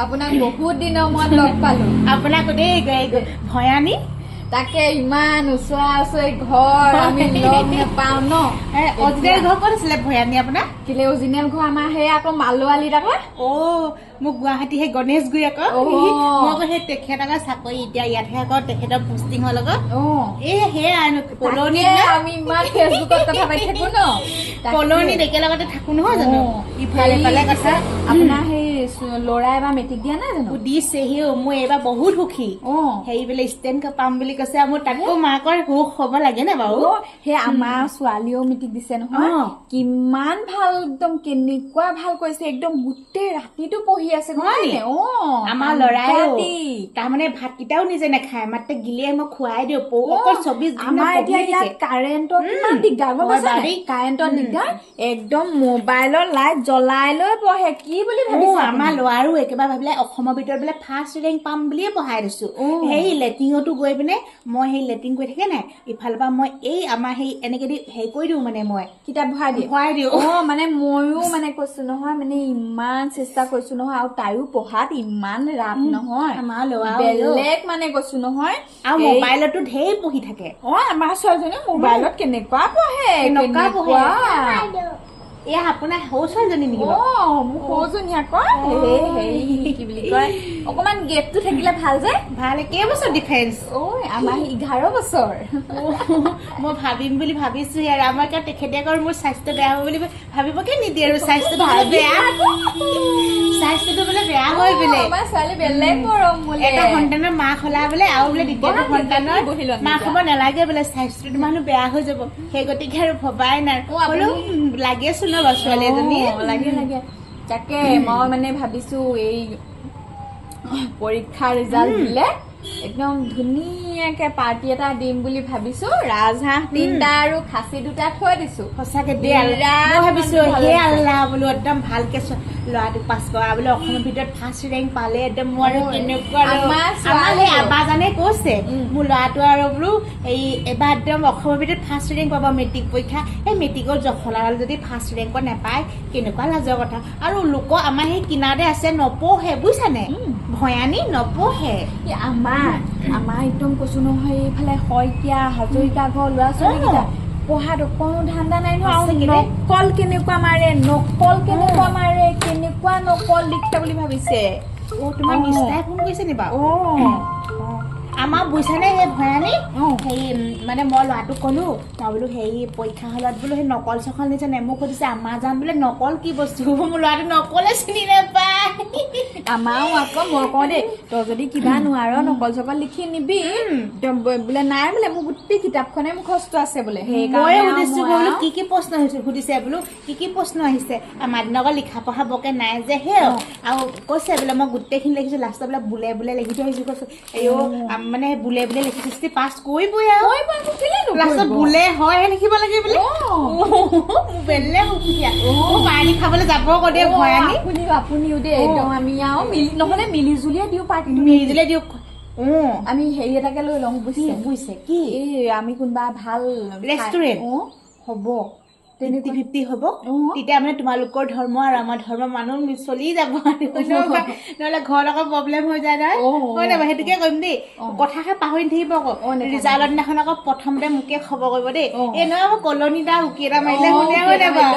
আপোনাক বহুত দিনৰ মূৰত লগ পালো। আপোনাক দেই ভয়ানী তাকে ইমান ওচৰা-ওচৰি ঘৰ আমি লগ নাপাওঁ ন। অৰিজিনেল ঘৰ ক'ত আছিলে ভয়ানী আপোনাৰ? কেলে অৰিজিনেল ঘৰ আমাৰ সেই আকৌ মালোৱালিত আকৌ। মোক গুৱাহাটী সেই গণেশগুৰি আকৌ মই আকৌ সেই তেখেত আকৌ চাকৰি এতিয়া ইয়াতহে আকৌ তেখেতৰ পোষ্টিং হ'ল আকৌ সেয়া কলনি আমি ইমান ফেচবুকত কথা পাতি থাকো ন। কলনিত একেলগতে থাকো নহয় জানো ইফালে ইফালে কথা। আপোনাৰ সেই ল'ৰাই এবাৰ মেট্ৰিক দিয়া নাই জানো? দিছে মই এইবাৰ বহুত সুখী হেৰি বোলে ষ্টেণ্ড পাম বুলি কৈছে। মোৰ তাতকৈ মাকৰ সুখ হ'ব লাগে নে বাৰু? সেই আমাৰ ছোৱালীও মেট্ৰিক দিছে নহয়। কিমান ভাল একদম কেনেকুৱা ভাল কৈছে একদম গোটেই ৰাতিটো পঢ়ি আছে আমাৰ ল'ৰাই তাৰমানে ভাতকেইটাও নিজে নাখায় মাত্ৰ গিলিয়ে মই খুৱাই দিওঁ অকল 24 আমাৰ এতিয়া ইয়াত কাৰেণ্টৰ কিমান দিগদাৰ গম পাইছা নাই? কাৰেণ্টৰ দিগদাৰ একদম মোবাইলৰ লাইট জ্বলাই লৈ পঢ়ে কি বুলি ভাবিছো। আমাৰ ল'ৰাৰো একেবাৰে ভাবিলে অসমৰ ভিতৰত বোলে ফাৰ্ষ্ট ৰেংক পাম বুলিয়ে পঢ়াই দিছো। সেই লেট্ৰিনতো গৈ পিনে মই সেই লেট্ৰিন কৰি থাকে নাই ইফালৰ পৰা মই এই আমাৰ সেই এনেকে দি হেৰি কৰি দিওঁ মানে মই কিতাপ ভৰাই দিওঁ মানে ময়ো মানে কৈছো নহয় মানে ইমান চেষ্টা কৰিছো নহয় আৰু তাইও পঢ়াত ইমান ৰাপ নহয় আমাৰ ল'ৰা বেলেগ মানে কৈছো নহয় আৰু মোবাইলতো ঢেৰ পঢ়ি থাকে। আমাৰ ছোৱালীজনী মোবাইলত কেনেকুৱা পঢ়ে এয়া আপোনাৰ সৰু ছোৱালীজনী নেকি? মোৰ সৰুজনী আকৌ কি বুলি কয় অকমান গেপটো থাকিলে ভাল যে ভাল। কেইবছৰ ডিফাৰেন্স? আমাৰ 11 বছৰ। মই ভাবিম বুলি ভাবিছো আৰু আমাৰ তেখেতে আকৌ মোৰ স্বাস্থ্য বেয়া হ'ব বুলি ভাবিবকে নিদিয়ে আৰু স্বাস্থ্যটো বোলে বেয়া হয় বোলে। আমাৰ ছোৱালী বেলেগ গৰম বোলে এটা সন্তানৰ মাক হলা বোলে আৰু বোলে দ্বিতীয়টো সন্তানৰ মাক হ'ব নালাগে বোলে স্বাস্থ্যটো মানুহ বেয়া হৈ যাব। সেই গতিকে আৰু ভবাই নাই লাগেচোন ছোৱালী এজনী লাগে তাকে মই মানে ভাবিছো এই পৰীক্ষা ৰিজাল্ট দিলে একদম ধুনীয়াকে পাৰ্টি এটা দিম বুলি ভাবিছো। ৰাজহাঁহ 3টা আৰু খাচী 2টা থৈ দিছো। সঁচাকে দেই মই ভাবিছো হে আল্লাহ বোলো একদম ভালকে ল'ৰাটো পাছ কৰা বোলে অসমৰ ভিতৰত ফাৰ্ষ্ট ৰেংক পালে একদম মোৰ আৰু কেনেকুৱা আমাৰ আবাজানে কৈছে মোৰ ল'ৰাটো আৰু বোলো এই এবাৰ একদম অসমৰ ভিতৰত ফাৰ্ষ্ট ৰেংক পাব মেট্ৰিক পৰীক্ষা। এই মেট্ৰিকৰ জখলাডাল যদি ফাৰ্ষ্ট ৰেংকত নাপায় কেনেকুৱা লাজৰ কথা। আৰু লোক আমাৰ সেই কিনাৰতে আছে নপঢ়ে বুজিছানে ভয়ানী নপঢ়ে। আমাৰ একদম কৈছো নহয় এইফালে শইকীয়া হাজৰিকা ঘৰ ল'ৰা ছোৱালীকেইটা পঢ়াত অকণো ধান্দা নাই নহয়। নকল কেনেকুৱা মাৰে কেনেকুৱা নকল লিখে বুলি ভাবিছে। তোমাৰ মিষ্টাই ফোন কৰিছে নি বাৰু? আমাৰ বুজিছানে সেই ভয়ানী হেৰি মানে মই ল'ৰাটোক ক'লো মই বোলো হেৰি পৰীক্ষা হলত বোলো সেই নকল চকল নিছে নে মোক সুধিছে আমাৰ যাম বোলে নকল কি বস্তু মোৰ ল'ৰাটো নকলে চিনি নাপায়। আমাৰো আকৌ মই কওঁ দেই তই যদি কিবা নোৱাৰ নকল চকল লিখি নিবি বোলে নাই বোলে মোৰ গোটেই কিতাপখনে মুখস্থ আছে বোলে। ময়ে সুধিছো বোলো কি কি প্ৰশ্ন সুধিছে বোলো কি প্ৰশ্ন আহিছে আমাৰ দিনৰ আকৌ লিখা পঢ়া বৰকে নাই যে সেই আৰু কৈছে বোলে মই গোটেইখিনি লিখিছো লাষ্টত বোলে বুলে লিখি থৈ আহিছো কৈছো মানে বুলে লিখি থৈছে পাছ কৰিবই আৰু লাষ্টত বুলে হয় লিখিব লাগে বোলে। বেলেগ পানী খাবলৈ যাব আকৌ দেই ভয়ানী আপুনিও দেই একদম আমি আৰু নহলে মিলি জুলিয়ে দিওঁ আমি হেৰি এটাকে লৈ লওঁ বুজিছে কি এই আমি কোনোবা ভাল ৰেষ্টুৰেণ্ট হ'ব 50-50 হ'ব তেতিয়া মানে তোমালোকৰ ধৰ্ম আৰু আমাৰ ধৰ্ম মানুহ চলি যাব নহলে ঘৰত আকৌ প্ৰব্লেম হৈ যায় নহয় হয় নাই সেইটোকে কৰিম দেই। কথাষাৰ পাহৰি নাথাকিব আকৌ ৰিজাল্টৰ দিনাখন আকৌ প্ৰথমতে মোকে খবৰ কৰিব দেই এই নহয় কলনি এটা উকি এটা মাৰিলে শুনে হয় নাই বাৰু।